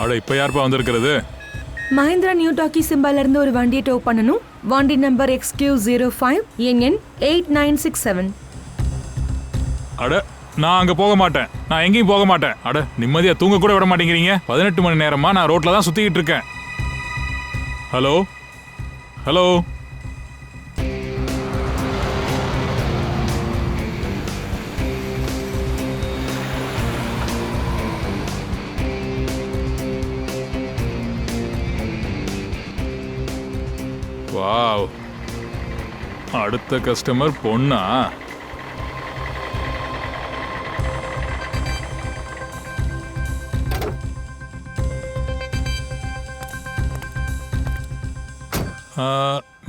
அட இப்போ யாருப்பா வந்திருக்கிறது? மஹிந்திரா நியூ டாக்கி சிம்பால இருந்து ஒரு வண்டியை டோ பண்ணணும். வண்டி நம்பர் XQ05 எண் 8967. அட நான் அங்கே போக மாட்டேன், நான் எங்கேயும் போக மாட்டேன். அட நிம்மதியாக தூங்க கூட விட மாட்டேங்கிறீங்க. 18 மணி நேரமா நான் ரோட்டில் தான் சுற்றிக்கிட்டு இருக்கேன். ஹலோ ஹலோ வாவ், அடுத்த கஸ்டமர் பொண்ணா?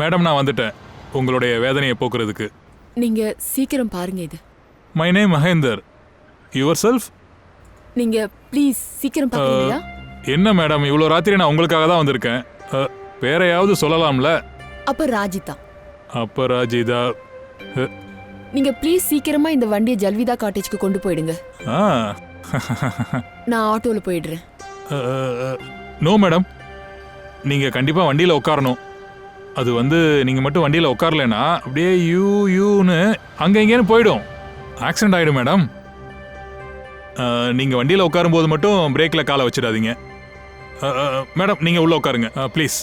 மேடம் நான் வந்துட்டேன் உங்களுடைய வேதனையை போக்குறதுக்கு. நீங்க சீக்கிரம் பாருங்க. இது my name Mahendar. Your self? நீங்க ப்ளீஸ் சீக்கிரம் பாருங்க. என்ன மேடம் இவ்வளோ ராத்திரி நான் உங்களுக்காக தான் வந்திருக்கேன். வேறையாவது சொல்லலாம்ல? அபராஜிதா. அபராஜிதா? நீங்க ப்ளீஸ் சீக்கிரமா இந்த வண்டியை ஜல்விதா காட்டேஜ்க்கு கொண்டு போயிடுங்க. நான் ஆட்டோல போயிடுறேன். நோ மேடம், நீங்க கண்டிப்பா வண்டியில உட்காரணும். அது நீங்க மட்டும் வண்டியில உட்காரலனா அப்படியே யூன்னு அங்க இங்கேன்னு போயிடும், ஆக்சிடென்ட் ஆயிடும் மேடம். நீங்க வண்டியில உட்காரும் போது மட்டும் பிரேக்ல காலை வச்சிடாதீங்க. மேடம் நீங்க உள்ள உட்காருங்க ப்ளீஸ்.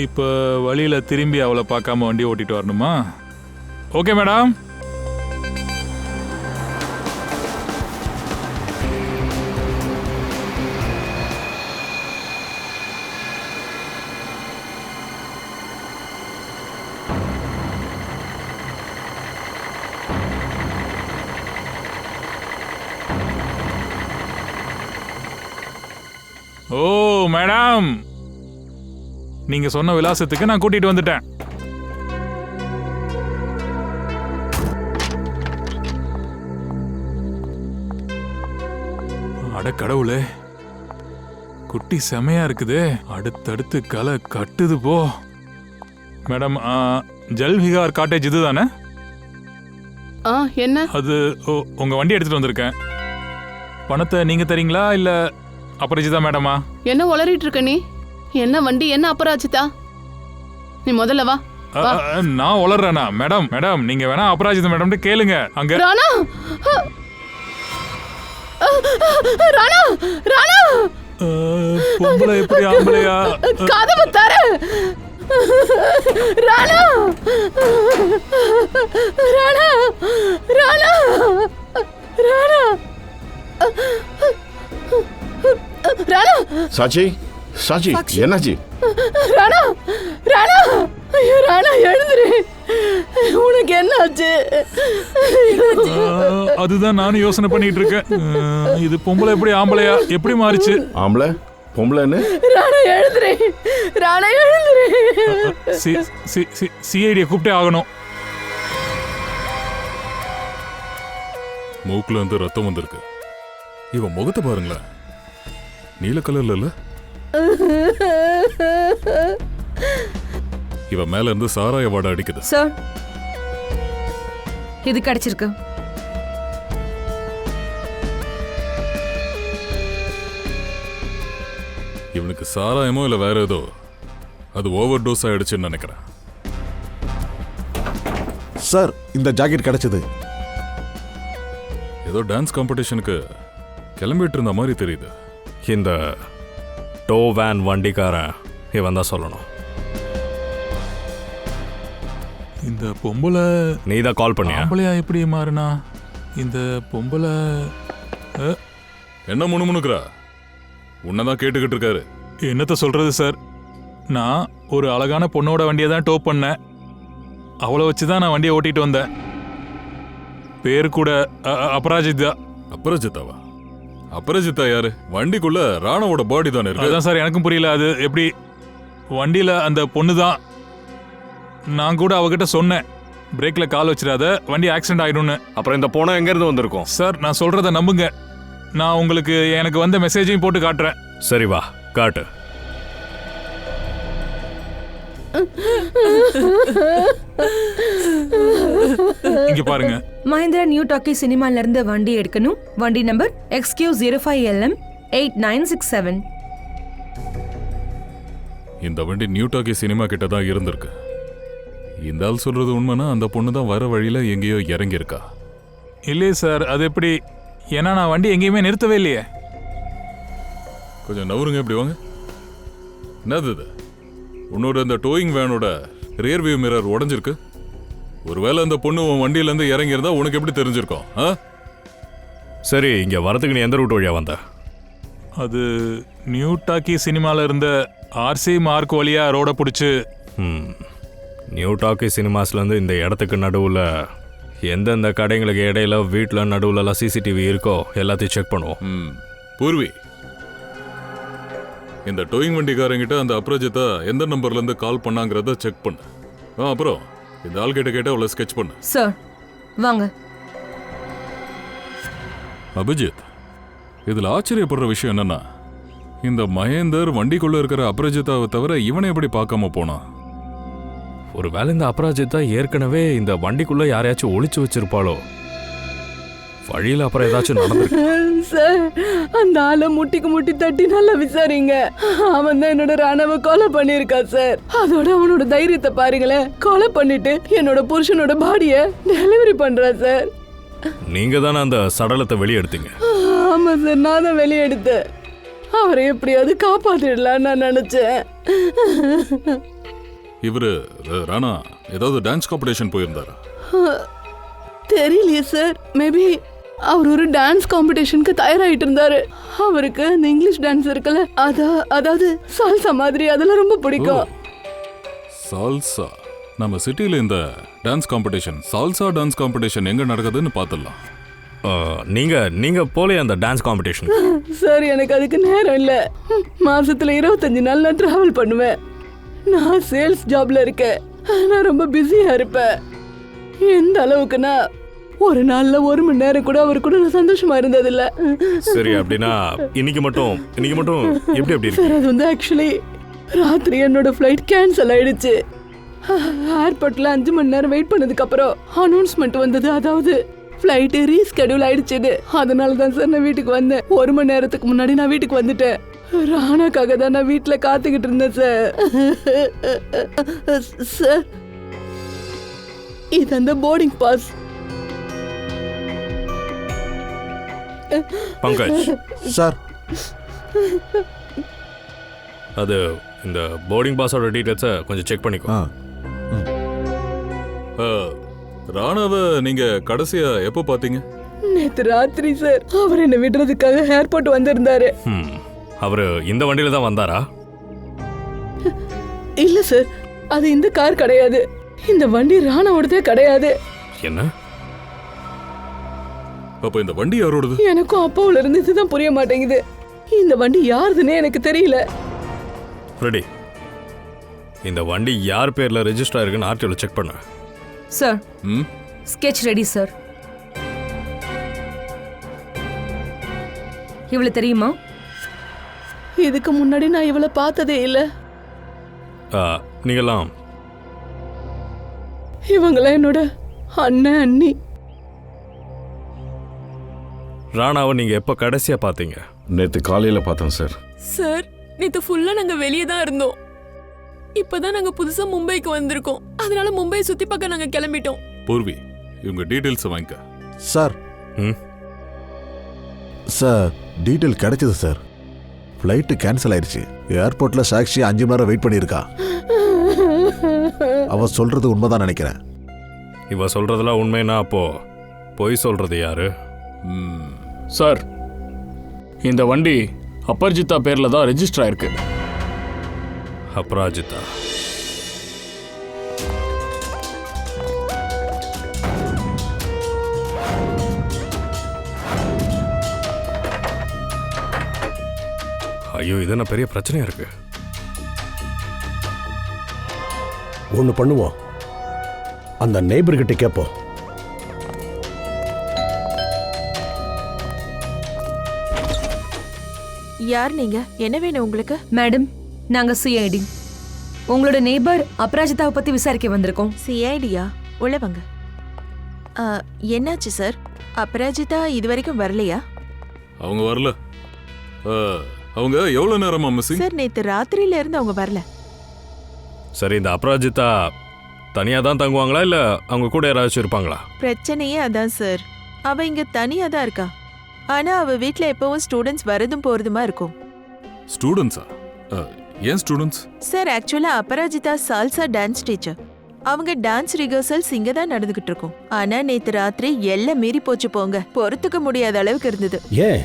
இப்போ வழியில் திரும்பி அவளை பார்க்காம வண்டி ஓட்டிட்டு வரணுமா? Okay madam. ஓ மேடம், நீங்க சொன்ன விலாசத்துக்கு நான் கூட்டிட்டு வந்துட்டேன். அட கடவுளே, குட்டி செமையா இருக்குது. அடுத்தடுத்து களை கட்டுது போ. மேடம் ஜல்விகார் காட்டேஜ் இதுதானே? என்ன? அது உங்க வண்டி எடுத்துட்டு வந்திருக்கேன். பணத்தை நீங்க தரீங்களா இல்ல அபராஜிதா மேடமா? என்ன உளறிட்டு இருக்க நீ? என்ன வண்டி, என்ன அபராஜிதா? நீ முதல்ல வா. நான் உளறேனா? மேடம் மேடம் நீங்க வேணா அபராஜிதா மேடம் கேளுங்க. அங்க ராணா ராணா ராணா பொம்பளை எப்படி ஆம்பளையா? கதவு தர ராணா ராணா ராணா ராணா ராணா. சாச்சி சாச்சி என்னாச்சு? ராணா ராணா ஐயோ ராணா எழுந்துரு. உனக்கு என்னாச்சு? அதுதான் நானும் யோசனை பண்ணிட்டு இருக்கேன். இது பொம்பளை எப்படி ஆம்பளையா எப்படி மாறிச்சு? ஆம்பளை பொம்பளைன்னு? ராணா எழுந்துரு, ராணா எழுந்துரு. சிஐடியை கூப்பிட்டே ஆகணும். மூக்குல இருந்து ரத்தம் வந்திருக்கு. இவன் முகத்தை பாருங்களேன், நீல கலர்ல இல்ல? இவன் மேல இருந்து சாராய வாடை அடிக்குது. சார் இது கிடைச்சிருக்கு. இவனுக்கு சாராயமோ இல்ல வேற ஏதோ, அது ஓவர் டோஸ் ஆயிடுச்சுன்னு நினைக்கிறேன். சார் இந்த ஜாக்கெட் கிடைச்சது. ஏதோ டான்ஸ் காம்படிஷனுக்கு கிளம்பிட்டு இருந்த மாதிரி தெரியுது. இந்த டோ வேன் வண்டிக்காரன் இவன் தான் சொல்லணும். இந்த பொம்பளை நீ தான் கால் பண்ணியா? பொம்பளையா எப்படி மாறினா இந்த பொம்பளை? என்ன முணுமுணுக்குறா? உன்னதான் கேட்டுக்கிட்டு இருக்காரு. என்னத்த சொல்றது சார், நான் ஒரு அழகான பொண்ணோட வண்டியை தான் டோ பண்ணேன். அவளை வச்சுதான் நான் வண்டியை ஓட்டிட்டு வந்தேன். பேரு கூட அபராஜிதா. அபராஜிதாவா? அபராஜிதா யாரு? வண்டிக்குள்ள ராணாவோட பாடி தானே இருக்கு. அதுதான் சார் எனக்கும் புரியல. அது எப்படி வண்டியில அந்த பொண்ணு தான். நான் கூட அவகிட்ட சொன்னேன், பிரேக்ல கால் வச்சிடாத, வண்டி ஆக்சிடென்ட் ஆயிடும்னு. அப்புறம் இந்த போனை எங்க இருந்து வந்திருக்கோம்? சார், நான் சொல்றத நம்புங்க. நான் உங்களுக்கு எனக்கு வந்த மெசேஜையும் போட்டு காட்டுறேன். சரி வா காட்டு. இங்க பாருங்க. மஹிந்திரா நியூ டாக்கி சினிமால இருந்து வண்டி எடுக்கணும். வண்டி நம்பர் XQ05LM 8967. இந்த வண்டி நியூ டாக்கி சினிமா கிட்ட தான் இருந்திருக்கு. இந்த ஆள் சொல்றது உண்மைனா அந்த பொண்ணு தான் வர வழியில எங்கேயோ இறங்கியிருக்கா. இல்லையே சார், அது எப்படி? ஏன்னா நான் வண்டி எங்கேயுமே நிறுத்தவே இல்லையே. கொஞ்சம் நவருங்க, இப்படி வாங்க. என்னது இது? உன்னோட அந்த டோயிங் வேனோட ரியர் வியூ மிரர் உடைஞ்சிருக்கு. ஒருவேளை அந்த பொண்ணு உன் வண்டியிலேருந்து இறங்கியிருந்தா உனக்கு எப்படி தெரிஞ்சிருக்கும்? சரி, இங்க வரதுக்கு நீ எந்த ரூட் வழியா வந்த? அது நியூ டாக்கி சினிமால இருந்த RC மார்க் வழியா ரோட பிடிச்சு. நியூ டாக்கி சினிமாஸ்லேருந்து இந்த இடத்துக்கு நடுவில் எந்தெந்த கடைங்களுக்கு இடையில வீட்டில் நடுவுலலாம் CCTV இருக்கோ எல்லாத்தையும் செக் பண்ணுவோம். பூர்வி, இந்த டோயிங் வண்டிக்காரங்கிட்ட அந்த அப்ரஜிதா எந்த நம்பர்லேருந்து கால் பண்ணாங்கிறத செக் பண்ணு. அப்புறம் இந்த ஆள் கிட்ட கேட்ட அவ்வளோ ஸ்கெட்ச் பண்ணு. சார் வாங்க. அபிஜித், இதில் ஆச்சரியப்படுற விஷயம் என்னன்னா, இந்த மகேந்தர் வண்டிக்குள்ள இருக்கிற அப்ரஜிதாவை தவிர இவனை எப்படி பார்க்காம போனான்? ஒருவேளை இந்த அபராஜிதா ஏற்கனவே இந்த வண்டிக்குள்ள யாரையாச்சும் ஒளிச்சு வச்சிருப்பாளோ? வழியில் அப்புறம் ஏதாச்சும் நடந்திருக்கு. சார், அந்த ஆளை முட்டிக்கு முட்டி தட்டி நல்லா விசாரிங்க. அவன் தான் என்னோட ராணாவை கொலை பண்ணிருக்கா சார். அதோட அவனோட தைரியத்தை பாருங்களேன். கொலை பண்ணிட்டு என்னோட புருஷனோட பாடியை டெலிவரி பண்றான் சார். நீங்க தானே அந்த சடலத்தை வெளியே எடுத்தீங்க? ஆமா சார், நான் தான் வெளியே எடுத்தேன். அவரை எப்படியாவது காப்பாத்திடலாம் நான் நினைச்சேன். இவரு ராணா ஏதாவது டான்ஸ் காம்படிஷன் போயிருந்தாரா? தெரியலையே சார். மேபி அவர் ஒரு டான்ஸ் காம்படிஷனுக்கு தயாராகிட்டு இருந்தாரு. அவருக்கு அந்த இங்கிலீஷ் டான்ஸ் இருக்குல்ல, அதாவது சால்சா மாதிரி, அதெல்லாம் ரொம்ப பிடிக்கும். சால்சா. நம்ம சிட்டியில் இந்த dance competition, salsa dance competition எங்க நடக்குதுன்னு பார்த்துடலாம். நீங்க போலே அந்த டான்ஸ் காம்படிஷன்? சார், எனக்கு அதுக்கு நேரம் இல்லை. மாசத்துல 25 நாள் நான் டிராவல் பண்ணுவேன். நான் சேல்ஸ் ஜாப்ல இருக்கேன். நான் ரொம்ப பிஸியா இருப்பேன். எந்த அளவுக்குன்னா ஒரு நாள்ல 1 மணி நேரம் கூட அவர் கூட நான் சந்தோஷமா இருந்ததில்ல. சரி, அப்படின்னா இன்னைக்கு மட்டும் எப்படி சார், அது வந்து ஆக்சுவலி ராத்திரி என்னோட ஃப்ளைட் கேன்சல் ஆயிடுச்சு. ஏர்போர்ட்ல 5 மணி நேரம் வெயிட் பண்ணதுக்கு அப்புறம் அனௌன்ஸ்மெண்ட் வந்தது, அதாவது ஃப்ளைட் ரீஸ்கெடியூல் ஆயிடுச்சுன்னு. அதனால தான் சார் நான் வீட்டுக்கு வந்தேன். 1 மணி நேரத்துக்கு முன்னாடி நான் வீட்டுக்கு வந்துட்டேன். ராணாக்காக தான் நான் வீட்டில் காத்துக்கிட்டு இருந்தேன் சார். சார், இது அந்த போர்டிங் பாஸ். பங்கஜ் சார், அது இந்த போர்டிங் பாஸோட டீடைல்ஸை கொஞ்சம் செக் பண்ணிக்கோ. ராணாவை நீங்க கடைசியா எப்போ பார்த்தீங்க? நேத்து ராத்திரி சார். அவர் என்ன விடுறதுக்காக ஏர்போர்ட் வந்திருந்தாரு. அவரு இந்த வண்டியில தான் வந்தாரா? இல்ல சார், அது இந்த கார் கிடையாது. இந்த வண்டி ராணாவோடதே கிடையாது. என்ன? அப்ப இந்த வண்டி யாரோடது? எனக்கும் அப்பாவுல இருந்து இதுதான் புரிய மாட்டேங்குது. இந்த வண்டி யாருதுன்னே எனக்கு தெரியல. ரெடி, இந்த வண்டி யார் பேர்ல ரெஜிஸ்டர் ஆயிருக்குன்னு ஆர்டிஓல செக் பண்ணு. Sir, sketch ready sir. இவ்வளவு தெரியுமா? இதுக்கு முன்னாடி நான் இவளை பார்த்ததே இல்ல. நீங்களாம் இவங்களாம் என்னோட அண்ணன் அண்ணி. ராணாவை நீங்க எப்ப கடைசியா பாத்தீங்க? நேற்று காலையில் பார்த்தேன் சார். சார், நேத்து ஃபுல்லா நாங்க வெளியே தான் இருந்தோம். இப்பதான் நாங்க புதுசா மும்பைக்கு வந்திருக்கோம். அதனால மும்பை சுத்தி பார்க்க நாங்க கிளம்பிட்டோம். பூர்வி, இவங்க டீடைல்ஸ் வாங்கிக்க. சார், சார் டீட்டெயில் கிடைச்சது சார். ஃப்ளைட்டு கேன்சல் ஆயிடுச்சு. ஏர்போர்ட்ல சாக்ஷி 5 மணி நேரம் வெயிட் பண்ணியிருக்கா. அவ சொல்றது உண்மைதான் நினைக்கிறேன். இவ சொல்றதெல்லாம் உண்மைன்னா அப்போ பொய் சொல்றது யாரு? சார், இந்த வண்டி அபர்ஜிதா பேர்ல தான் ரெஜிஸ்டர் ஆயிருக்கு. அபராஜிதா? ஐயோ, இது என்ன பெரிய பிரச்சனையா இருக்கு. ஒன்று பண்ணுவோம், அந்த நெய்பர்கிட்ட கேட்போம். யார் நீங்க? என்ன வேணும் உங்களுக்கு? மேடம், நாங்க சிஐடி. உங்களோட நெய்பர் அபராஜிதாவை பத்தி விசாரிக்க வந்திருக்கோம். சிஐடியா? உள்ளவங்க. என்னாச்சு சார்? அபராஜிதா இது வரைக்கும் வரலையா? அவங்க வரல. அவங்க எவ்வளவு நேரமா மிஸ்ஸிங்? சார், நேத்து ராத்திரியில இருந்து அவங்க வரல. சரி, இந்த அபராஜிதா தனியாக தான் தங்குவாங்களா இல்லை அவங்க கூட யாராச்சும் இருப்பாங்களா? பிரச்சனையே அதான் சார். அவ இங்க தனியா தான் இருக்கா. ஆனா அவ வீட்ல எப்பவும் ஸ்டூடெண்ட்ஸ் வரதும் போறதுமா இருக்கும். ஸ்டூடெண்ட்ஸா? ஏன் ஸ்டூடெண்ட்ஸ்? சார், ஆக்சுவலா அபராஜிதா சால்சா டான்ஸ் டீச்சர். அவங்க டான்ஸ் ரிஹர்சல்ஸ் இங்க தான் நடந்துகிட்டு இருக்கும். ஆனா நேத்து ராத்திரி எல்லாம் மீறி போச்சு போங்க. பொறுத்துக்க முடியாத அளவுக்கு இருந்தது. ஏன்,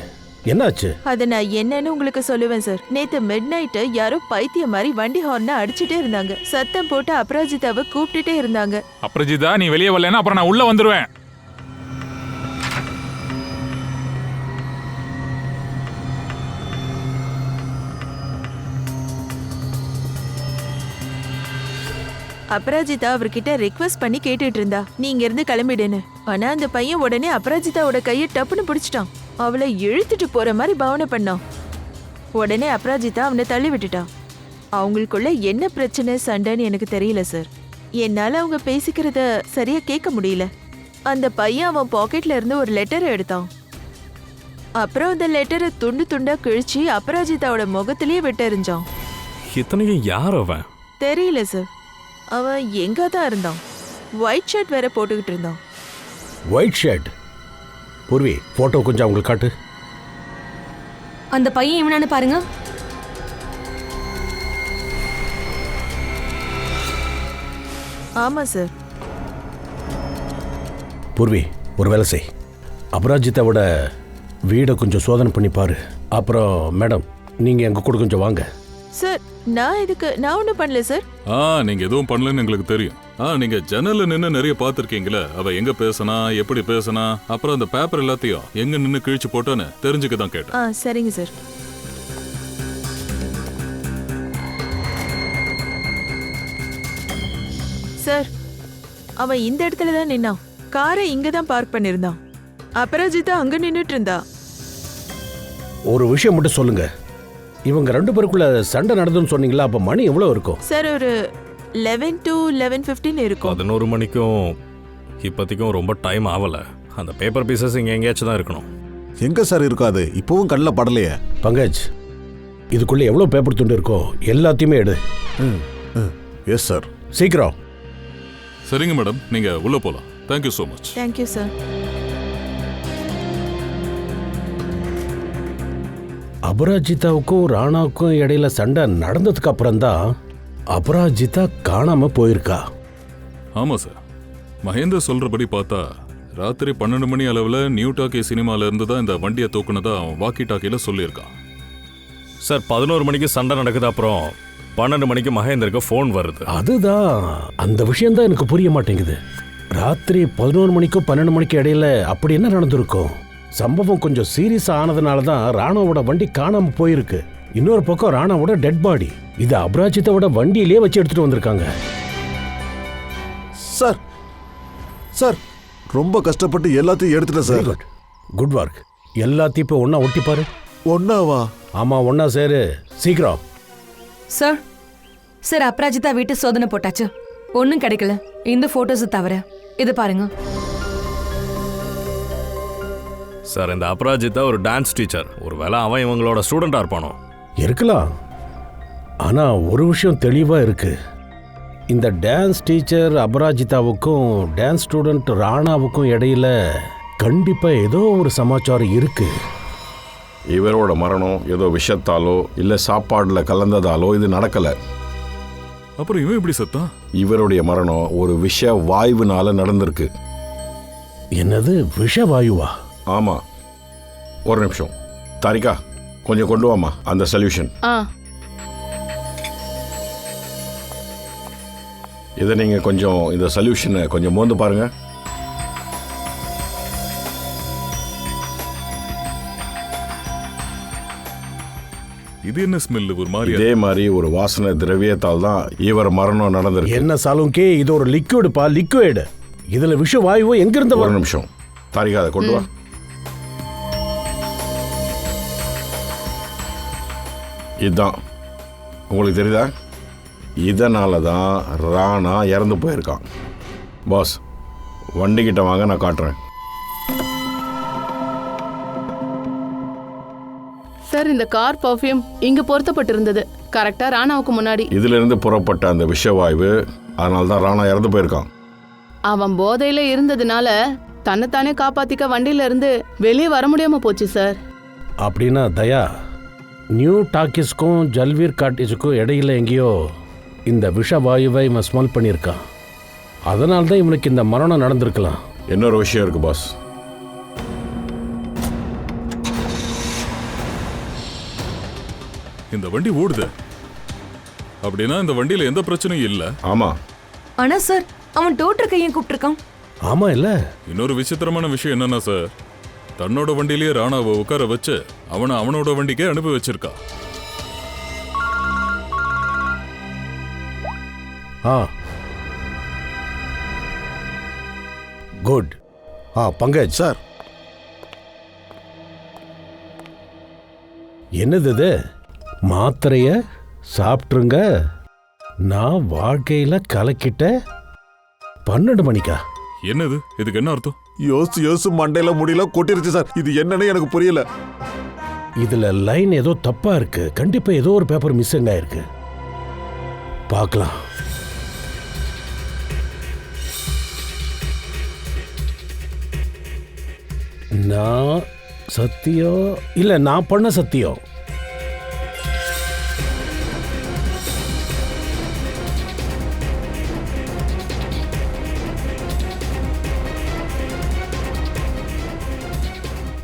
என்னாச்சு? அத நான் என்னன்னு உங்களுக்கு சொல்லுவேன் சார். நேத்து மிட் நைட்டு யாரோ பைத்திய மாதிரி வண்டி ஹார்ன அடிச்சுட்டே இருந்தாங்க. சத்தம் போட்டு அபராஜிதாவை கூப்பிட்டுட்டே இருந்தாங்க. அபராஜிதா, நீ வெளியே வரலன்னா அப்புறம் நான் உள்ள வந்துருவேன். அபராஜிதா அவர்கிட்ட ரிக்வெஸ்ட் பண்ணி கேட்டுட்டு இருந்தா, நீ இங்க இருந்து கிளம்பிடுன்னு. ஆனா அந்த பையன் உடனே அபராஜிதாவோட கையை டப்புன்னு பிடிச்சிட்டான். அவளை இழுத்துட்டு போற மாதிரி பாவனை பண்ணான். உடனே அபராஜிதா அவனை தள்ளி விட்டுட்டான். அவங்களுக்குள்ள என்ன பிரச்சனை சண்டைன்னு எனக்கு தெரியல சார். என்னால அவங்க பேசிக்கிறத சரியா கேட்க முடியல. அந்த பையன் அவன் பாக்கெட்ல இருந்து ஒரு லெட்டரை எடுத்தான். அப்புறம் அந்த லெட்டரை துண்டு துண்டா கிழிச்சு அபராஜிதாவோட முகத்திலேயே விட்டெறிஞ்சான். இத்தனையும் யார் அவன்? தெரியல சார். அவன் எங்க தான் இருந்தான். ஒயிட் ஷர்ட் வேற போட்டுக்கிட்டு இருந்தான். White shirt? பூர்வி, போட்டோ கொஞ்சம் அவங்களுக்கு காட்டு. அந்த பையன் இவனானு பாருங்க. ஆமா சார். பூர்வி, ஒரு வேலை செய். அபராஜிதாவோட வீடை கொஞ்சம் சோதனை பண்ணி பாரு. அப்புறம் மேடம், நீங்க எங்க கூட கொஞ்சம் வாங்க. சார், நான் ஒன்றும் பண்ணல சார். நீங்க எதுவும் பண்ணலன்னு எங்களுக்கு தெரியும். நீங்க ஜன்னல்ல நின்னு நிறைய பாத்திருக்கீங்களே. அவ எங்க பேசினா, எப்படி பேசினா, அப்புறம் அந்த பேப்பர் எல்லாத்தையும் எங்க நின்னு கிழிச்சு போட்டோன்னு தெரிஞ்சுக்க தான் கேட்டேன். சரிங்க சார். சார், அவன் இந்த இடத்துல தான் நின்னான். காரை இங்க தான் பார்க் பண்ணிருந்தான். அபராஜிதா அங்க நின்னுட்டு இருந்தா. ஒரு விஷயம் மட்டும் சொல்லுங்க, இவங்க 2 பேருக்குள்ள சண்டை நடந்துன்னு சொன்னீங்களா? அப்ப மணி எவ்வளவு இருக்கும்? சார், ஒரு 11 to 11:15 இருக்கும். 11 மணிக்கும் இப்போதைக்கும் ரொம்ப டைம் ஆகல. அந்த பேப்பர் பீசஸ் இங்கே எங்கேயாச்சும் தான் இருக்கணும். எங்க சார் இருக்காது? இப்பவும் கண்ணில் படலையே. பங்கஜ், இதுக்குள்ள எவ்வளவு பேப்பர் துண்டு இருக்கோ எல்லாத்தையுமே எடு. Yes sir. சீக்கிரம். சரிங்க மேடம், நீங்க உள்ள போலாம். Thank you so much. Thank you sir. அபராஜிதாவுக்கும் ராணாவுக்கும் இடையில சண்டை நடந்ததுக்கு அப்புறம் தான் அபராஜிதா காணாம போயிருக்கா. ஆமா சார். மகேந்தர் சொல்றபடி பார்த்தா ராத்திரி 12 மணி அளவில் நியூ டாக்கி சினிமால இருந்து தான் இந்த வண்டியை தூக்குனதா அவன் வாக்கி டாக்கியில சொல்லியிருக்கான். சார், 11 மணிக்கு சண்டை நடக்குது. அப்புறம் 12 மணிக்கு மகேந்தருக்கு ஃபோன் வருது. அதுதான் அந்த விஷயம்தான் எனக்கு புரிய மாட்டேங்குது. ராத்திரி 11 மணிக்கும் 12 மணிக்கு இடையில அப்படி என்ன நடந்திருக்கும்? சம்பவம் கொஞ்சம் சீரியஸ் ஆனதுனால தான் ராணாவோட வண்டி காணாம போயிருக்கு. இன்னொரு பக்கம் ராணாவோட டெட் பாடி. இது அபராஜிதாவோட வண்டியிலே வச்சு எடுத்துட்டு வந்திருக்காங்க. சார், சார், ரொம்ப கஷ்டப்பட்டு எல்லாத்தையும் எடுத்துட்டேன் சார். Good work. எல்லாத்தையும் இப்போ ஒன்னா ஒட்டி பாரு. ஒன்னாவா? ஆமா, ஒன்னா சேரு. சீக்கிரம். சார், சார், அபராஜிதா வீட்டு சோதனை போட்டாச்சு. ஒன்றும் கிடைக்கல. இந்த போட்டோஸ் தவிர இது பாருங்க. சார், இந்த அபராஜிதா ஒரு டான்ஸ் டீச்சர். ஒருவேளை அவன் இவங்களோட ஸ்டூடெண்டா இருப்பானோ? இருக்கலாம். ஆனா ஒரு விஷயம் தெளிவா இருக்கு. இந்த டான்ஸ் டீச்சர் அபராஜிதாவுக்கும் டான்ஸ் ஸ்டூடெண்ட் ராணாவுக்கும் இடையில கண்டிப்பா ஏதோ ஒரு சமாச்சாரம் இருக்கு. இவரோட மரணம் ஏதோ விஷத்தாலோ இல்ல சாப்பாடுல கலந்ததாலோ இது நடக்கல. அப்புறம் இவன் எப்படி செத்தான்? இவருடைய மரணம் ஒரு விஷ வாயுனால நடந்திருக்கு. என்னது, விஷவாயுவா? ஆமா. ஒரு நிமிஷம் தாரிகா, கொஞ்சம் கொண்டு வாமா அந்த சொல்யூஷன். இதை நீங்க கொஞ்சம் இந்த சொல்யூஷனை கொஞ்சம் மோந்து பாருங்க. இது என்ன ஸ்மெல் ஒரு மாதிரி இதே மாதிரி ஒரு வாசனை திரவியத்தால் தான் இவர் மரணம் நடந்திருக்கு. என்ன சாலுங்கே, இது ஒரு லிக்விடுப்பா, லிக்விட். இதுல விஷ வாயுவோ எங்க இருந்து ஒரு வரும்? நிமிஷம் தாரிகா, அதை கொண்டு வா. இதுதான் உங்களுக்கு தெரியுதா? இதனால தான் ராணா இறந்து போயிருக்கான். பாஸ், வண்டிக்கிட்ட வாங்க, நான் காட்டுறேன். சார், இந்த கார் பர்ஃப்யூம் இங்க பொருத்தப்பட்டிருந்தது, கரெக்டா ராணாவுக்கு முன்னாடி. இதுல இருந்து புறப்பட்ட அந்த விஷவாயு, அதனால தான் ராணா இறந்து போயிருக்கான். அவன் போதையில இருந்ததுனால தன்னைத்தானே காப்பாத்திக்க வண்டியில இருந்து வெளியே வர முடியாம போச்சு சார். அப்படின்னா தயா, நியூ டாக்கிஸ்க்கும் ஜல்வீர் காட்டிஸுக்கும் இடையில எங்கேயோ இந்த விஷ வாயுவை இவன் ஸ்மெல் பண்ணியிருக்கான். அதனால தான் இவனுக்கு இந்த மரணம் நடந்திருக்கலாம். இன்னொரு விஷயம் இருக்கு பாஸ். இந்த வண்டி ஓடுது அப்படின்னா இந்த வண்டியில எந்த பிரச்சனையும் இல்ல. ஆமா. ஆனா சார், அவன் டோட்டர் கையன் கூப்பிட்டுருக்கான். ஆமா இல்ல. இன்னொரு விசித்திரமான விஷயம் என்னன்னா சார், தன்னோட வண்டியிலேயே ராணாவை உட்கார வச்சு அவனோட வண்டிக்கே அனுப்பி வச்சிருக்கா. குட். பங்கஜ் சார், என்னது இது? மாத்திரைய சாப்பிட்டுருங்க, நான் வாழ்க்கையில கலக்கிட்ட 12 மணிக்கா? என்னது? இதுக்கு என்ன அர்த்தம்? யோசு மண்டையில முடியல கொட்டிருச்சு சார். இது என்னன்னு எனக்கு புரியல. இதுல லைன் ஏதோ தப்பா இருக்கு. கண்டிப்பா ஏதோ ஒரு பேப்பர் மிஸ்ஸிங் ஆயிருக்கு. பார்க்கலாம். நான் சத்தியம் இல்ல, நான் பண்ண சத்தியம்.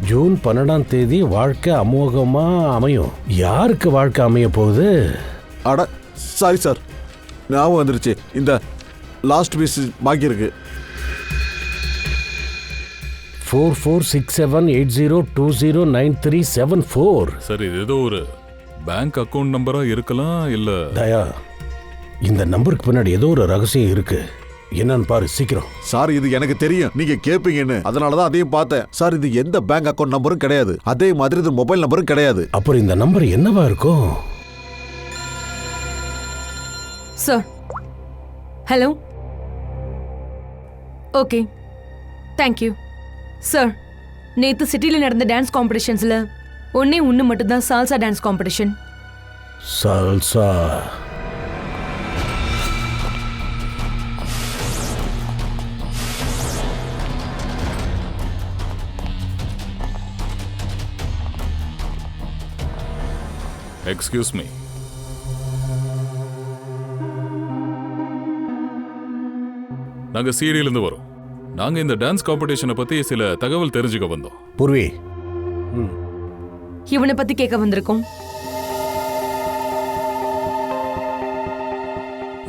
ஜூன் 12ஆம் தேதி வாழ்க்கை அமோகமா அமையும். யாருக்கு வாழ்க்கை அமைய போகுது? அட சாரி சார், ஞாபகம் வந்துருச்சு. இந்த லாஸ்ட் பீஸ் பாக்கி இருக்கு. 446780209374. சரி, இது ஏதோ ஒரு பேங்க் அக்கவுண்ட் நம்பரா இருக்கலாம். இல்ல தயா, இந்த நம்பருக்கு பின்னாடி ஏதோ ஒரு ரகசியம் இருக்கு. என்னன்னு பாரு சீக்கிரம். சார், இது எனக்கு தெரியும், நீங்க கேப்பீங்கன்னு, அதனாலதான் அதையும் பார்த்தேன். சார், இது எந்த பேங்க் அக்கவுண்ட் நம்பரும் கிடையாது. அதே மாதிரி இது மொபைல் நம்பரும் கிடையாது. அப்புறம் இந்த நம்பர் என்னவா இருக்கும்? Sir, hello. Okay, thank you sir. நேற்று சிட்டியில் நடந்த டான்ஸ் காம்படிஷன்ஸில் ஒன்று மட்டும்தான் salsa dance competition. Salsa? Excuse me. நாங்க சீரியலிருந்து வரோம். நாங்க இந்த டான்ஸ் காம்படிஷனை பத்தி சில தகவல் தெரிஞ்சுக்க வந்தோம். பூர்வி, இவனை பத்தி கேட்க வந்திருக்கோம்.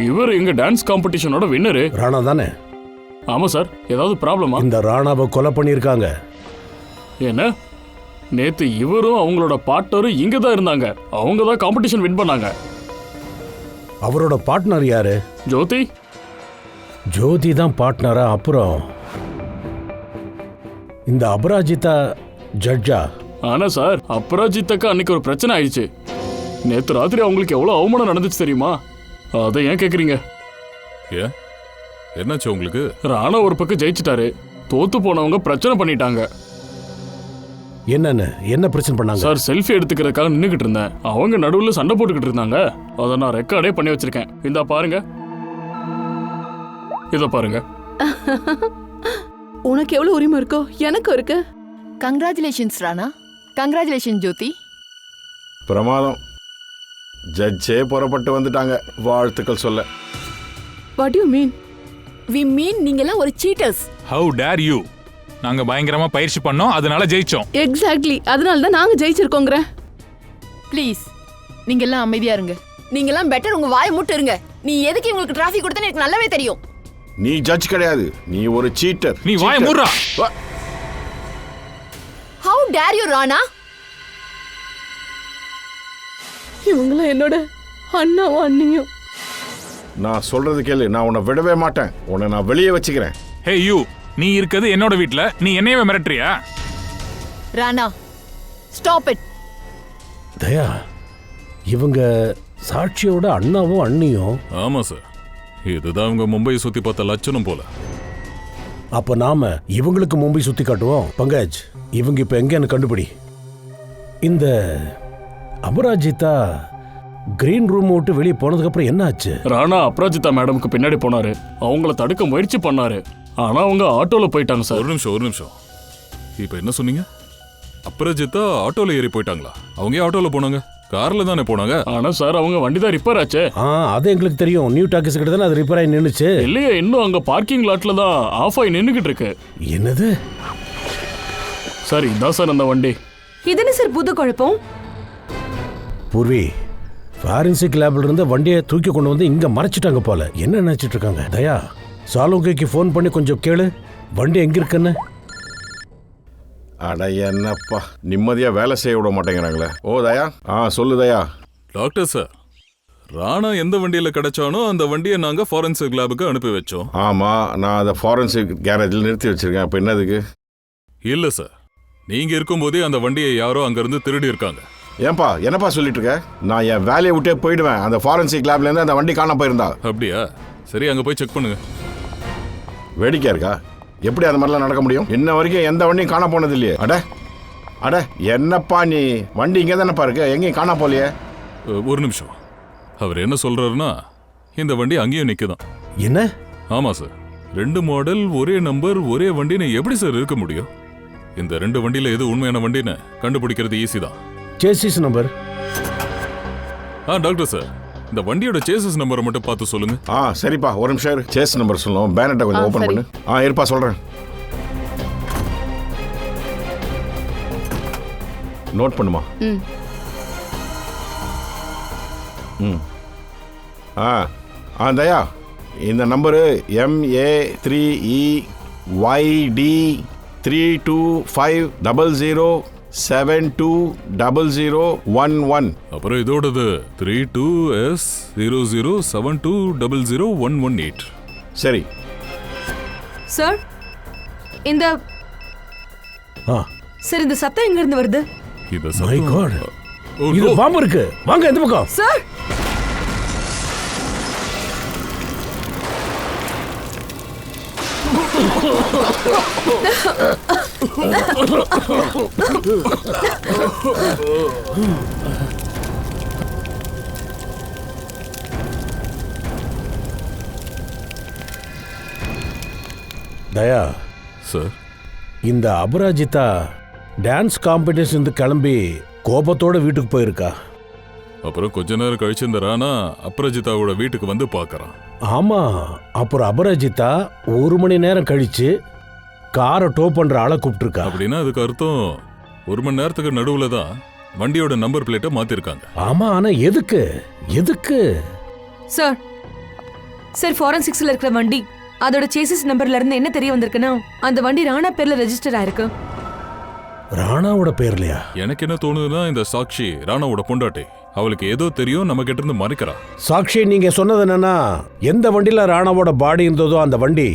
இவர் எங்க டான்ஸ் காம்படிஷனோட வின்னரு. ராணா தானே? ஆமா சார். ஏதாவது ப்ராப்ளமா? இந்த ராணாவை கொலை பண்ணியிருக்காங்க. என்ன? நேத்து இவரும் அவங்களோட பார்ட்னரும் இங்க தான் இருந்தாங்க. அவங்க தான் காம்படிஷன் வின் பண்ணாங்க. அவரோட பார்ட்னர் யாரு? ஜோதி. ஜோதி தான் பார்ட்னரா? அப்புறம் இந்த அபராஜிதா ஜட்ஜா? ஆனா சார், அபராஜித்தாக்கு அன்னைக்கு ஒரு பிரச்சனை ஆயிடுச்சு. நேத்து ராத்திரி அவங்களுக்கு எவ்வளவு அவமானம் நடந்துச்சு தெரியுமா? அதை ஏன் கேக்குறீங்க? ஏன், என்னாச்சு உங்களுக்கு? ராணா ஒரு பக்கம் ஜெயிச்சிட்டாரு, தோத்து போனவங்க பிரச்சனை பண்ணிட்டாங்க. என்ன பிரச்சனை பண்ணாங்க? சார், செல்ஃபி எடுத்துக்கிறதுக்காக நின்னுகிட்டு இருந்தேன். அவங்க நடுவில் சண்டை போட்டுக்கிட்டு இருந்தாங்க. அதை நான் ரெக்கார்டே பண்ணி வச்சிருக்கேன். இந்தா பாருங்க, இத பாருங்க. உனக்கு எவ்வளவு உரிமை இருக்கோ எனக்கும் இருக்கு. கங்க்ராச்சுலேஷன்ஸ் ராணா. கங்க்ராச்சுலேஷன் ஜோதி. பிரமாதம். ஜட்ஜே புறப்பட்டு வந்துட்டாங்க வாழ்த்துக்கள் சொல்ல. What you mean? We mean நீங்க எல்லாம் ஒரு சீட்டர்ஸ். How dare you? நாங்க பயங்கரமா பயிற்சி பண்ணோம், அதனால ஜெயிச்சோம். எக்ஸாக்ட்லி, அதனால தான் நாங்க ஜெயிச்சிருக்கோங்கற. ப்ளீஸ் நீங்க எல்லாம் அமைதியா இருங்க. நீங்க எல்லாம் பெட்டர் உங்க வாயை மூட்டு இருங்க. நீ எதுக்கு உங்களுக்கு டிராஃபிக் கொடுத்தன்னு எனக்கு நல்லாவே தெரியும். நீ ஜட்ஜ் கிடையாது, நீ ஒரு சீட்டர். நீ வாயை மூடுடா. How dare you Rana? இவங்களாம் என்னோட அண்ணாவும் அண்ணியும். நான் சொல்றது கேளு, நான் உன்னை விடவே மாட்டேன். உன்னை நான் வெளியே வச்சுக்கிறேன். ஹே யூ, நீ இருக்கிறது என்னோட வீட்ல, நீ என்னையவே மிரட்டுறியா? Rana, stop it. தயா, இவங்க சாட்சியோட அண்ணாவும் அண்ணியும். ஆமா சார், இதுதான் அவங்க மும்பை சுத்தி பார்த்த லட்சணம் போல. அப்ப நாம இவங்களுக்கு மும்பை சுத்தி காட்டுவோம். பங்கஜ், இவங்க இப்ப எங்கன்னு கண்டுபிடி. இந்த அபராஜிதா கிரீன் ரூம் விட்டு வெளியே போனதுக்கு அப்புறம் என்ன ஆச்சு? ராணா அப்ராஜிதா மேடமுக்கு பின்னாடி போனாரு. அவங்கள தடுக்க முயற்சி பண்ணாரு. ஆனா அவங்க ஆட்டோல போயிட்டாங்க சார். ஒரு நிமிஷம். இப்போ என்ன சொன்னீங்க? அப்ராஜிதா ஆட்டோல ஏறி போயிட்டாங்களா? அவங்க ஏன் ஆட்டோல போனாங்க? கார்ல தானே போனாங்க. ஆனா சார் அவங்க வண்டி தான் ரிப்பேர் ஆச்சே. அது எங்களுக்கு தெரியும். நியூ டாக்கீஸ் கிட்ட தானே அது ரிப்பேர் ஆகி நின்னுச்சு. இல்லையே, இன்னும் அங்க பார்க்கிங் லாட்ல தான் ஆஃப் ஆகி நின்னுகிட்டு இருக்கு. என்னது? சார் இதான் சார் அந்த வண்டி. இது என்ன சார் புது குழப்பம்? பூர்வி, ஃபாரன்சிக் லேப்ல இருந்த வண்டியை தூக்கி கொண்டு வந்து இங்க மறைச்சிட்டாங்க போல. என்ன நினைச்சிட்டு இருக்காங்க? தயா, சாலுங்கைக்கு ஃபோன் பண்ணி கொஞ்சம் கேளு, வண்டி எங்க இருக்குன்னு. அட என்னப்பா, நிம்மதியா வேலை செய்ய விட மாட்டேங்கிறாங்களே. ஓ தயா, சொல்லு தயா. டாக்டர் சார், ராணா எந்த வண்டியில கிடைச்சானோ அந்த வண்டியை நாங்க ஃபாரன்சிக் லேபுக்கு அனுப்பி வச்சோம். ஆமா, நான் அதை ஃபாரன்சிக் கேரேஜில் நிறுத்தி வச்சிருக்கேன். இப்போ என்னதுக்கு? இல்ல சார், நீங்க இருக்கும்போதே அந்த வண்டியை யாரோ அங்கிருந்து திருடி இருக்காங்க. ஏன்பா என்னப்பா சொல்லிட்டு இருக்க? நான் என் வேலையை விட்டே போயிடுவேன். அந்த ஃபாரன்சிக் லேப்ல இருந்து அந்த வண்டி காணாம போயிருந்தா. அப்படியா? சரி, அங்க போய் செக் பண்ணுங்க. வேடிக்கையா இருக்கா? எப்படி அந்த மாதிரிலாம் நடக்க முடியும்? இன்ன வரைக்கும் எந்த வண்டியும் காணா போனது இல்லையே. அட என்னப்பா நீ, வண்டி இங்கே தானேப்பா இருக்கு, எங்கேயும் காணா போலையே. ஒரு நிமிஷம். அவர் என்ன சொல்றாருன்னா, இந்த வண்டி அங்கேயும் நிக்குதான். என்ன? ஆமா சார், 2 மாடல் ஒரே நம்பர் ஒரே வண்டின்னு எப்படி சார் இருக்க முடியும்? இந்த 2 வண்டியில எது உண்மையான வண்டின்னு கண்டுபிடிக்கிறது ஈஸி தான். Chassis number. டாக்டர் சார், இந்த வண்டியோட சேசஸ் நம்பரை மட்டும் பார்த்து சொல்லுங்க. சரிப்பா, ஒரு நிமிஷம். சேஸ் நம்பர் சொல்லணும். பேனட்டை கொஞ்சம் ஓபன் பண்ணு. இருப்பா சொல்றேன். நோட் பண்ணுமா? தயா, இந்த நம்பரு MA3EYD 32500720011. அப்புறம் இதோடது 32S0072001118. சரி சார், இந்த சார் இந்த சத்தம் எங்க இருந்து வருது? மை காட், இது பாம்பு இருக்கு. வாங்க இந்த பக்கம். சார், தயா சார், இந்த அபராஜிதா டான்ஸ் காம்படிஷன் கிளம்பி கோபத்தோட வீட்டுக்கு போயிருக்கா. அப்புறம் கொஞ்ச நேரம் கழிச்சு இந்த ராணா அப்ராஜிதாவோட வீட்டுக்கு வந்து பார்க்கறான். ஆமா, அப்புறம் அபராஜிதா 1 மணி நேரம் கழிச்சு காரை டோ பண்ற ஆளை கூப்பிட்டுருக்கா. அப்படின்னா அதுக்கு அர்த்தம் 1 மணி நேரத்துக்கு நடுவுல தான் வண்டியோட நம்பர் பிளேட்டை மாத்திருக்காங்க. ஆமா, ஆனா எதுக்கு? சார் ஃபாரன்சிக்ஸ்ல இருக்கிற வண்டி அதோட சேசிஸ் நம்பர்ல இருந்து என்ன தெரிய வந்திருக்குன்னா, அந்த வண்டி ராணா பேர்ல ரெஜிஸ்டர் ஆயிருக்கு. ராணாவோட பேர்லையா? எனக்கு என்ன தோணுதுன்னா, இந்த சாக்ஷி ராணாவோட பொண்டாட்டி. அவளுக்கு ஏதோ தெரியும், நம்ம கிட்ட இருந்து மறைக்கிறா. சாக்ஷி, நீங்க சொன்னது என்னன்னா, எந்த வண்டியில ராணாவோட பாடி இருந்ததோ அந்த வண்டி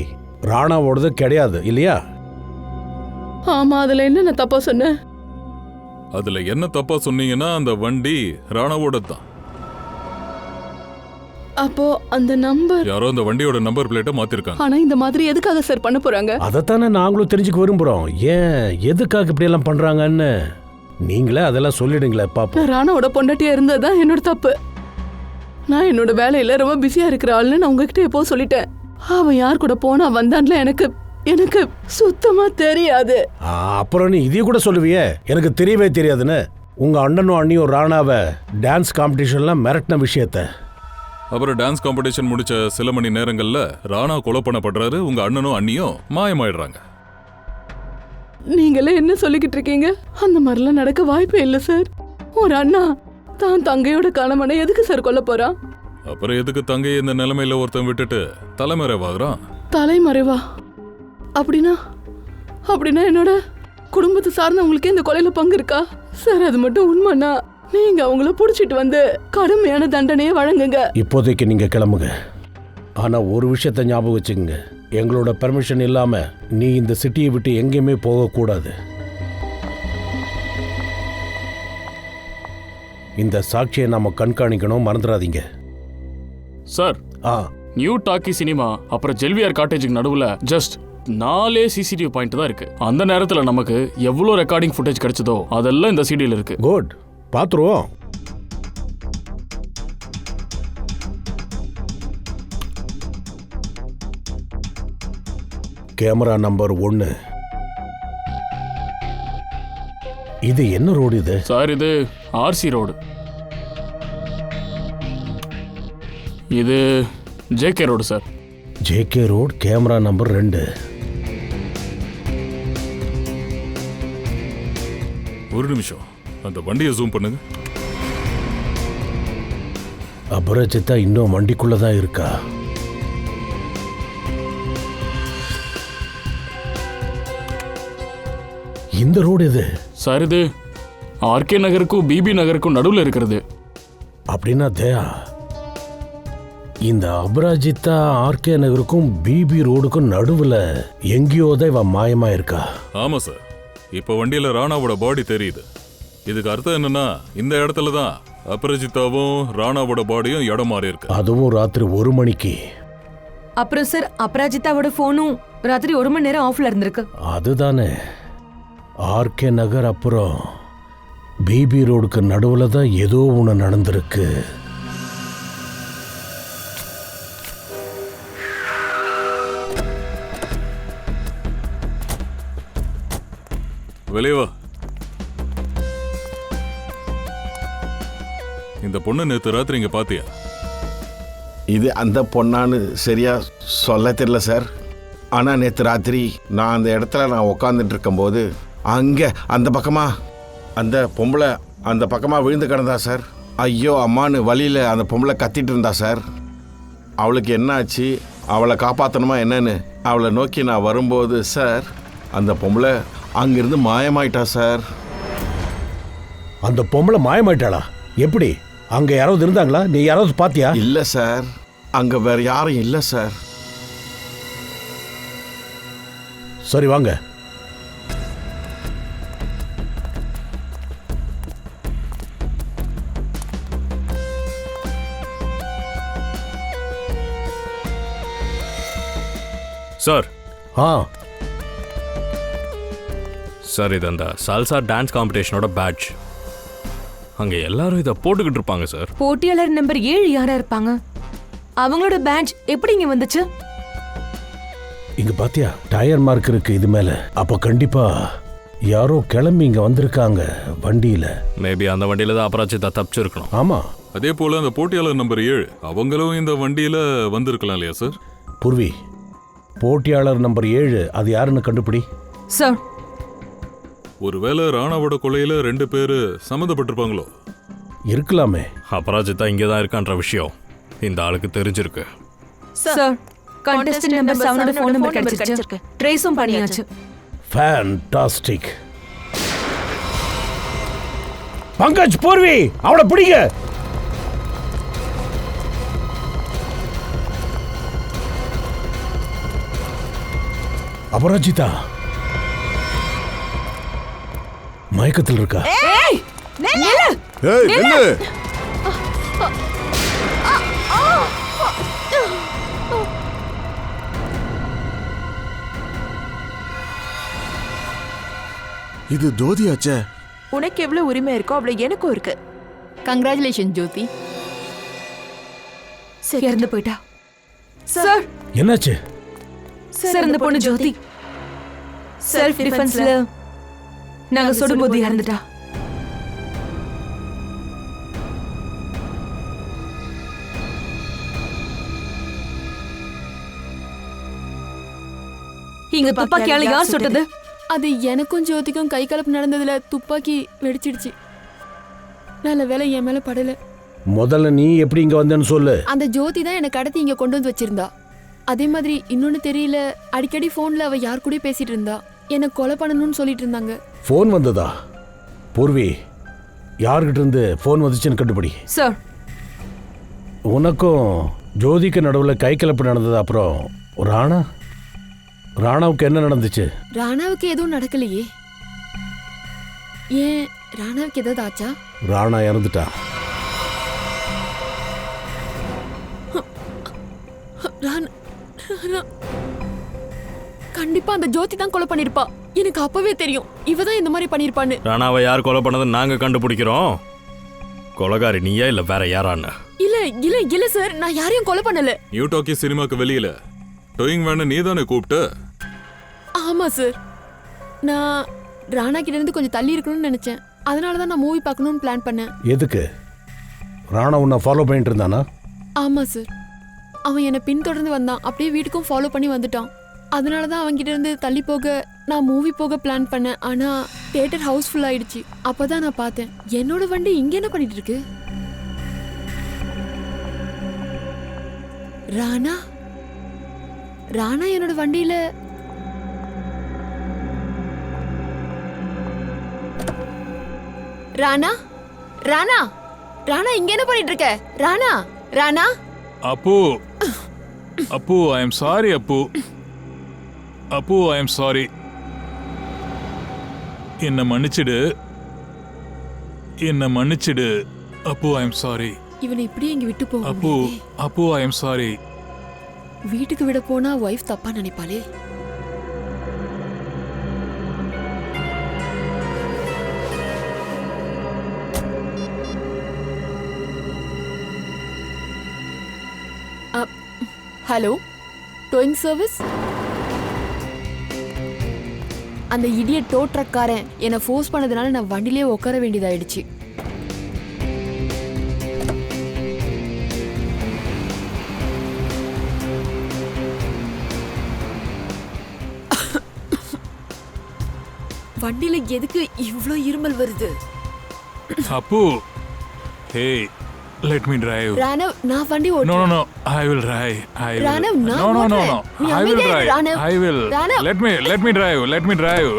ராணாவோடது கிடையாது இல்லையா? ஆமா, அதுல என்ன நான் தப்பா சொன்னேன்? அதுல என்ன தப்பா சொன்னீங்கன்னா, அந்த வண்டி ராணாவோட தான். அப்போ அந்த நம்பர் யாரோ அந்த வண்டியோட நம்பர் பிளேட்டை மாத்திருக்காங்க. ஆனா இந்த மாதிரி எதுக்காக சார் பண்ண போறாங்க? அதைத்தானே நாங்களும் தெரிஞ்சுக்க விரும்புறோம். ஏன், எதுக்காக இப்படி எல்லாம் பண்றாங்கன்னு நீங்களே அதெல்லாம் சொல்லிடுங்களே பாப்போம். நான் ராணாவோட பொண்டாட்டியா இருந்ததுதான் என்னோட தப்பு. நான் என்னோட வேலையில ரொம்ப பிஸியா இருக்கிற ஆள்னு நான் உங்ககிட்ட எப்போ சொல்லிட்டேன். அவன் யார் கூட போனா வந்தான்ல எனக்கு சுத்தமா தெரியாது. அப்புறம் நீ இதையும் கூட சொல்லுவியே, எனக்கு தெரியவே தெரியாதுன்னு. உங்க அண்ணனும் அண்ணியும் ராணாவை டான்ஸ் காம்படிஷன்ல மிரட்டின விஷயத்த. அப்புறம் டான்ஸ் காம்படிஷன் முடிச்ச சில மணி நேரங்கள்ல ராணா கொலை பண்ணப்படுறாரு. உங்க அண்ணனும் அண்ணியும் மாயமாயிடுறாங்க. நீங்களே என்ன சொல்லிக்கிட்டு இருக்கீங்க? அந்த மாதிரிலாம் நடக்க வாய்ப்பே இல்லை சார். ஒரு அண்ணா தான் தங்கையோட கணவனை எதுக்கு சார் கொல்ல போறான்? அப்புறம் எதுக்கு தங்கையை இந்த நிலைமையில ஒருத்தன் விட்டுட்டு தலைமறைவாகிறான்? தலைமறைவா? அப்படின்னா என்னோட குடும்பத்தை சார்ந்தவங்களுக்கே இந்த கொலையில பங்கு இருக்கா சார்? அது மட்டும் உண்மைன்னா நீங்க அவங்கள புடிச்சிட்டு வந்து கடுமையான தண்டனையை வழங்குங்க. இப்போதைக்கு நீங்க கிளம்புங்க. ஆனா ஒரு விஷயத்த ஞாபகம் வச்சுக்கங்க, எங்களோட பெர்மிஷன் இல்லாம நீ இந்த சிட்டியை விட்டு எங்கேயுமே போகக்கூடாது. இந்த சாட்சியை நாம கண்காணிக்கணும், மறந்துடாதீங்க. சார், நியூ டாக்கி சினிமா அப்புறம் ஜெல்வியார் காட்டேஜுக்கு நடுவுல ஜஸ்ட் 4 சிசிடிவி பாயிண்ட் தான் இருக்கு. அந்த நேரத்துல நமக்கு எவ்வளவு ரெக்கார்டிங் ஃபுட்டேஜ் கிடைச்சதோ அதெல்லாம் இந்த சிடியில் இருக்கு. குட், பாத்துருவோம். Camera number 1. இது என்ன ரோடு இது? சார், இது ஆர்சி ரோடு. இது JK road sir. JK road, camera number 2. ஒரு நிமிஷம், அந்த வண்டியை ஜூம் பண்ணுங்க. அபராஜிதா இன்னும் வண்டிக்குள்ளதான் இருக்கா? இந்த ரோடு இது சார், இது ஆர்கே நகருக்கும் பிபி நகருக்கும் நடுவில் இருக்கிறது. அப்படின்னா தயா, இந்த அபராஜிதா ஆர்கே நகருக்கும் பிபி ரோடுக்கும் நடுவில் எங்கேயோ தான் இவ மாயமா இருக்கா. ஆமா சார், இப்போ வண்டியில ராணாவோட பாடி தெரியுது. இதுக்கு அர்த்தம் என்னன்னா, இந்த இடத்துல தான் அபராஜிதாவும் ராணாவோட பாடியும் இடம் மாறி இருக்கு. அதுவும் ராத்திரி 1 மணிக்கு. அப்புறம் சார், அபராஜிதாவோட போனும் ராத்திரி 1 மணி நேரம் ஆஃப்ல இருந்திருக்கு. அதுதானே, ஆர்கே நகர் அப்புறம் பிபி ரோடுக்கு நடுவில் தான் ஏதோ ஒன்று நடந்திருக்கு. வெளியவா. இந்த பொண்ணு நேத்து ராத்திரி இங்க பாத்தியா? இது அந்த பொண்ணான்னு சரியா சொல்ல தெரியல சார். ஆனால் நேற்று ராத்திரி நான் அந்த இடத்துல நான் உக்காந்துட்டு இருக்கும்போது அங்கே அந்த பக்கமாக அந்த பொம்பளை அந்த பக்கமாக விழுந்து கிடந்தா சார். ஐயோ அம்மானு வழியில் அந்த பொம்பளை கத்திட்டு இருந்தா சார். அவளுக்கு என்ன ஆச்சு, அவளை காப்பாற்றணுமா என்னன்னு அவளை நோக்கி நான் வரும்போது சார், அந்த பொம்பளை அங்கிருந்து மாயமாயிட்டா சார். அந்த பொம்பளை மாயமாயிட்டாளா? எப்படி? அங்க யாராவது இருந்தாங்களா? நீ யாராவது பாத்தியா? இல்ல சார், அங்க வேற யாரும் இல்ல சார். சரி வாங்க. சார். சார், இது அந்த சால்சா டான்ஸ் காம்படிஷனோட பேட்ச். அங்க எல்லாரும் இதை போட்டுக்கிட்டு இருப்பாங்க சார். போட்டியாளர் நம்பர் 7 யாரா இருப்பாங்க? அவங்களோட பேட்ச் எப்படி இங்க வந்துச்சு? இங்க பாத்தியா, டயர் மார்க் இருக்கு இது மேல. அப்ப கண்டிப்பா யாரோ கிளம்பி இங்க வந்திருக்காங்க வண்டியில. மேபி அந்த வண்டியில தான் அபராஜிதா தப்பிச்சிருக்கணும். ஆமா. அதே போல அந்த போட்டியாளர் நம்பர் 7 அவங்களும் இந்த வண்டியில வந்திருக்கலாம் இல்லையா சார்? பூர்வி, போட்டியாளர் நம்பர் 7 அது யாருன்னு கண்டுபிடி. சார், ஒருவேளை ராணாவோட கொலையில 2 பேரு சம்மந்தப்பட்டிருப்பாங்களோ? இருக்கலாமே. அபராஜிதா இங்கே தான் இருக்கான்ற விஷயம் இந்த ஆளுக்கு தெரிஞ்சிருக்கு. Sir, contestant number 7 phone number கிடைச்சிருக்கு. ட்ரேஸும் பண்ணியாச்சு. ஃபேண்டாஸ்டிக். பங்கஜ், பூர்வி, அவளை பிடிங்க. அபராஜிதா மயக்கத்தில் இருக்கா? ஏய், நில்லு. ஏய், நில்லு. இது ஜோதியாச்சே. உனக்கு எவ்வளவு உரிமை இருக்கோ அவ்வளவு எனக்கும் இருக்கு. கங்க்ராச்சுலேஷன் ஜோதி. இறந்து போயிட்டா. சார், என்னாச்சு? சார், இந்த பொண்ணு ஜோதி செல்ஃப் டிஃபென்ஸ்ல நாங்க சுடும்போது இறந்துட்டா. இங்க துப்பாக்கியால யார் சுட்டது? அது எனக்கும் ஜோதிக்கும் கை கலப்பு நடந்ததுல துப்பாக்கி வெடிச்சிடுச்சு. நல்ல வேலை என் மேல படல. முதல்ல நீ எப்படி இங்க வந்தேன்னு சொல்லு. அந்த ஜோதி தான் என்னை கடத்தி இங்க கொண்டு வந்து வச்சிருந்தா. அதே மாதிரி இன்னொன்னு தெரியல, அடிக்கடி போன்ல அவ யார் கூட பேசிட்டு இருந்தா. என்ன கொலை பண்ணணும்னு சொல்லிட்டு இருந்தாங்க. ஃபோன் வந்ததா? பூர்வி, யார்கிட்ட இருந்து ஃபோன் வந்துச்சுன்னு கண்டுபிடி. சார். உனக்கும் ஜோதிக்கு நடுவில் கை கலப்பு நடந்தது. அப்புறம் ராணாவுக்கு என்ன நடந்துச்சு? ராணாவுக்கு எதுவும் நடக்கலையே. ஏன் ராணாவுக்கு ஏதாவது ஆச்சா? ராணா இறந்துட்டா. கண்டிப்பா அந்த ஜோதி தான் கொலை பண்ணிருப்பா. எனக்கு அப்பவே தெரியும் இவதான் இந்த மாதிரி பண்ணிருப்பான்னு. ராணாவை யார் கொலை பண்ணதை நாங்க கண்டுபிடிக்கிறோம். கொலைகாரி நீயா இல்ல வேற யாரான்னு? இல்ல இல்ல இல்ல சார், நான் யாரையும் கொலை பண்ணல. நியூ டாக்கி சினிமாக்கு வெளியில டோயிங் வேனை நீ தானே கூப்பிட்டு? ஆமா சார், நான் ராணா கிட்ட இருந்து கொஞ்சம் தள்ளி இருக்கணும்னு நினைச்சேன். அதனாலதான் நான் மூவி பார்க்கணும்னு பிளான் பண்ணேன். எதுக்கு? ராணா உன்னை ஃபாலோ பண்ணிட்டு இருந்தானா? ஆமா சார், அவன் என்னை பின்தொடர்ந்து வந்தான். அப்படியே வீட்டுக்கும் ஃபாலோ பண்ணி வந்துட்டான். அதனாலதான் அவன்கிட்ட இருந்து தள்ளி போக நான் மூவி போக பிளான் பண்ணேன். ஆனா தியேட்டர் ஹவுஸ்ஃபுல் ஆயிடுச்சு. அப்பதான் நான் பார்த்தேன் என்னோட வண்டி இங்க என்ன பண்ணிட்டு இருக்கு. ராணா ராணா என்னோட வண்டியில ராணா ராணா ராணா இங்க என்ன பண்ணிட்டு இருக்க? Rana Rana Appu Appu I am sorry Appu. Appu I am sorry. என்ன மன்னிச்சிடு அப்பு. I am sorry. இவனை இப்படியே இங்க விட்டு போக அப்பு அப்பு ஐ எம் சாரி. வீட்டுக்கு விட போனா வைஃப் தப்பா நினைப்பாளே. Hello, towing service. அந்த இடியட் டோ ட்ரக்காரன் என்னை ஃபோர்ஸ் பண்ணதுனால நான் வண்டிலேயே உட்கார வேண்டியதாயிடுச்சு. வண்டியில எதுக்கு இவ்ளோ இருமல் வருது? அப்பு ஹே let me drive. ராணவ், நான் வண்டி ஓட்டுறேன். No, I will drive. Raanav, நான் ஓட்டுறேன். No. I will drive. I will. Let me drive.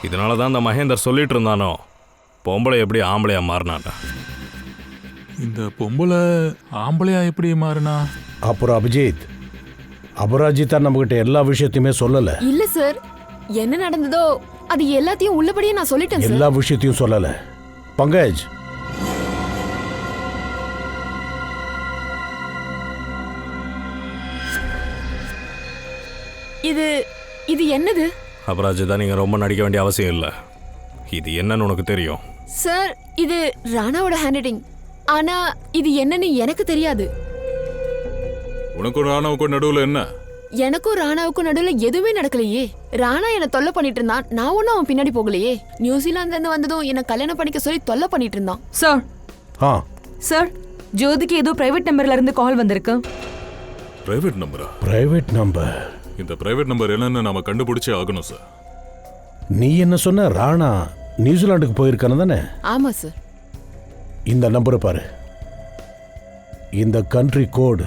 இதனால தான் அந்த மகேந்தர் சொல்லிட்டு இருந்தானோ பொம்பளை எப்படி ஆம்பளையா மாறினான். இந்த பொம்பளை ஆம்பளையா எப்படி மாறினா? அப்புறம் அபிஜித், அபராஜிதா நம்மகிட்ட எல்லா விஷயத்தையுமே சொல்லல. இல்ல சார், என்ன நடந்ததோ அது எல்லாத்தையும் உள்ளபடியே நான் சொல்லிட்டேன் சார். எல்லா விஷயத்தையும் சொல்லல. பங்கஜ், இது என்னது? அபராஜிதா, நீங்க ரொம்ப நடிக்க வேண்டிய அவசியம் இல்லை. இது என்னன்னு உனக்கு தெரியும். சார், இது ராணாவோட ஹேண்ட் ரைட்டிங். ஆனா இது என்னன்னு எனக்கு தெரியாது. உனக்கும் ராணாவுக்கும் நடுவுல என்ன? எனக்கும் ராணாவுக்கும் நடுவுல எதுவுமே நடக்கலையே. ராணா என்ன தொல்லை பண்ணிட்டு இருந்தான், நான் ஒன்னும் அவன் பின்னாடி போகலையே. நியூசிலாந்துல இருந்து வந்ததும் என்ன கல்யாணம் பண்ணிக்க சொல்லி தொல்லை பண்ணிட்டு இருந்தான். சார், ஜோதிக்கு ஏதோ பிரைவேட் நம்பர்ல இருந்து கால் வந்திருக்கு. பிரைவேட் நம்பரா? Private number? இந்த பிரைவேட் நம்பர் என்னன்னு நாம கண்டுபிடிச்சே ஆகணும் சார். நீ என்ன சொன்ன? ராணா நியூசிலாந்துக்கு போயிருக்கானு தானே? ஆமா சார். இந்த நம்பரை பாரு. இந்த கண்ட்ரி கோடு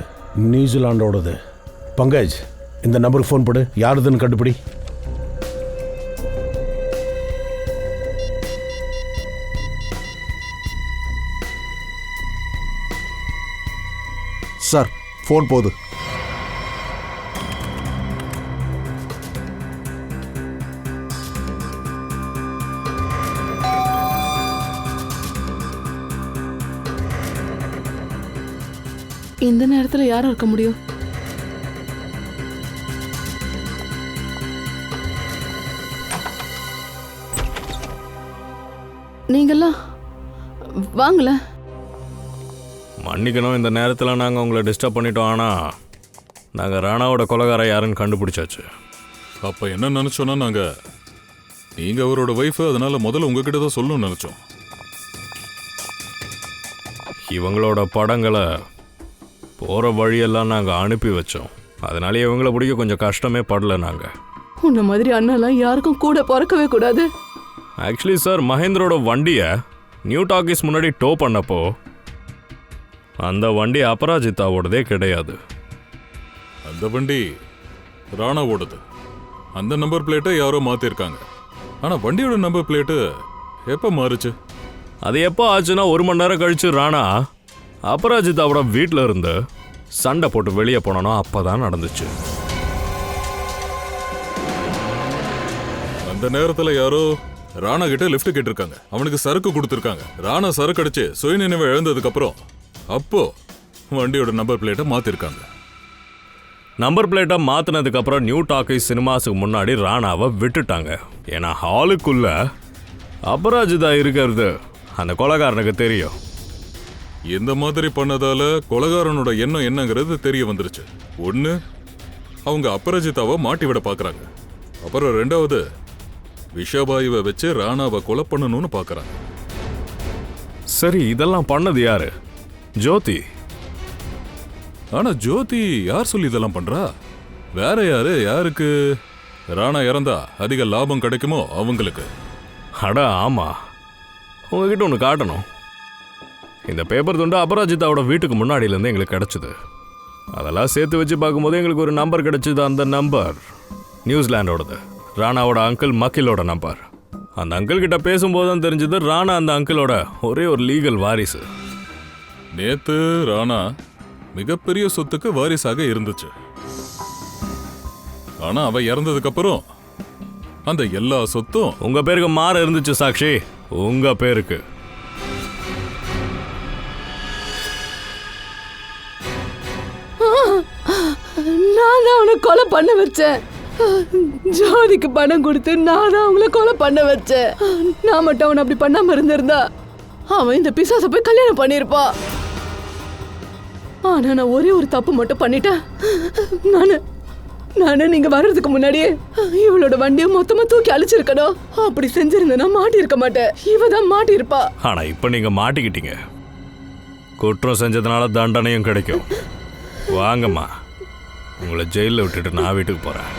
நியூசிலாண்டோடது. பங்கஜ், இந்த நம்பருக்கு ஃபோன் போடு. யாருதுன்னு கண்டுபிடி. சார், ஃபோன் போகுது. இந்த நேரத்துல யாரும் இருக்க முடியும்? நீங்கெல்லாம் வாங்கல. மன்னிக்கணும், இந்த நேரத்தில் நாங்கள் உங்களை டிஸ்டர்ப் பண்ணிட்டோம். ஆனால் நாங்கள் ராணாவோட கொலைகார யாருன்னு கண்டுபிடிச்சாச்சு. அப்போ என்ன நினச்சோன்னா, நீங்கள் அவரோட ஒய்ஃபு, அதனால முதல்ல உங்ககிட்ட தான் சொல்லணும்னு நினச்சோம். இவங்களோட படங்களை போகிற வழியெல்லாம் நாங்கள் அனுப்பி வச்சோம். அதனால இவங்களை பிடிக்க கொஞ்சம் கஷ்டமே படல. நாங்கள் உன்ன மாதிரி அண்ணாலாம் யாருக்கும் கூட பிறக்கவே கூடாது. ஆக்சுவலி சார், மகேந்திரோட வண்டியை நியூ டாக்கீஸ் முன்னாடி டோ பண்ணப்போ அந்த வண்டி அபராஜிதாவோடதே கிடையாது. அந்த வண்டி ராணாவோடது. அந்த நம்பர் பிளேட்டை யாரோ மாற்றிருக்காங்க. ஆனால் வண்டியோட நம்பர் பிளேட்டு எப்போ மாறுச்சு? அது எப்போ ஆச்சுன்னா 1 மணி நேரம் கழிச்சு ராணா அபராஜிதாவோட வீட்டில் இருந்து சண்டை போட்டு வெளியே போனோம். அப்பதான் நடந்துச்சு. அந்த நேரத்தில் யாரோ ராணா கிட்ட லிஃப்ட் கேட்டிருக்காங்க. அவனுக்கு சரக்கு கொடுத்துருக்காங்க. ராணா சரக்கு அடிச்சு சுயநினைவை இழந்ததுக்கு அப்புறம் அப்போ வண்டியோட நம்பர் பிளேட்டை மாத்திருக்காங்க. நம்பர் பிளேட்டை மாற்றினதுக்கு அப்புறம் நியூ டாக்கீஸ் சினிமாஸுக்கு முன்னாடி ராணாவை விட்டுட்டாங்க. ஏன்னா ஹாலுக்குள்ள அபராஜிதா இருக்கிறது அந்த கொலைகாரனுக்கு தெரியும். இந்த மாதிரி பண்ணதால கொலைகாரனோட எண்ணம் என்னங்கிறது தெரிய வந்துருச்சு. ஒன்று, அவங்க அபராஜிதாவை மாட்டி விட பார்க்குறாங்க. அப்புறம் 2வது, விஷபாயுவை வச்சு ராணாவை கொலை பண்ணணும்னு பார்க்குறாங்க. சரி, இதெல்லாம் பண்ணது யாரு? ஜோதி. ஆனா ஜோதி யார் சொல்லி இதெல்லாம் பண்றா? வேற யாரு? யாருக்கு ராணா இறந்தா அதிக லாபம் கிடைக்குமோ அவங்களுக்கு. அட ஆமா, உங்ககிட்ட ஒன்று காட்டணும். இந்த பேப்பர் துண்டு அபராஜிதாவோட வீட்டுக்கு முன்னாடியிலேருந்து எங்களுக்கு கிடச்சிது. அதெல்லாம் சேர்த்து வச்சு பார்க்கும்போது எங்களுக்கு ஒரு நம்பர் கிடச்சிது. அந்த நம்பர் நியூசிலாண்டோடது, ராணாவோட அங்கிள் மக்கிலோட நம்பர். அந்த அங்கிள் கிட்ட பேசும்போது தான் தெரிஞ்சது ராணா அந்த அங்கிளோட ஒரே ஒரு லீகல் வாரிசு. நேத்து ராணா மிகப்பெரிய சொத்துக்கு வாரிசாக இருந்துச்சு. ஆனா அவ இறந்ததுக்கு அப்புறம் அந்த எல்லா சொத்தும் உங்க பேருக்கு மாற இருந்துச்சு சாக்ஷி. உங்க பேருக்கு. நான் தான் அவனை கொலை பண்ண வச்சேன். ஜோதிக்கு பணம் கொடுத்து நான் தான் அவங்கள கொலை பண்ண வச்சேன். நான் மட்டும் அவனை அப்படி பண்ணாம இருந்திருந்தா அவன் இந்த பிசாசை போய் கல்யாணம் பண்ணிருப்பா. ஆனா நான் ஒரே ஒரு தப்பு மட்டும் பண்ணிட்டேன். நானு நீங்க வர்றதுக்கு முன்னாடியே இவளோட வண்டியை மொத்தமா தூக்கி அழிச்சிருக்கணும். அப்படி செஞ்சிருந்தேன்னா மாட்டி இருக்க மாட்டேன். இவ தான் மாட்டி இருப்பா. ஆனா இப்ப நீங்க மாட்டிக்கிட்டீங்க. குற்றம் செஞ்சதுனால தண்டனையும் கிடைக்கும். வாங்கம்மா, உங்களை ஜெயிலில் விட்டுட்டு நான் வீட்டுக்கு போறேன்.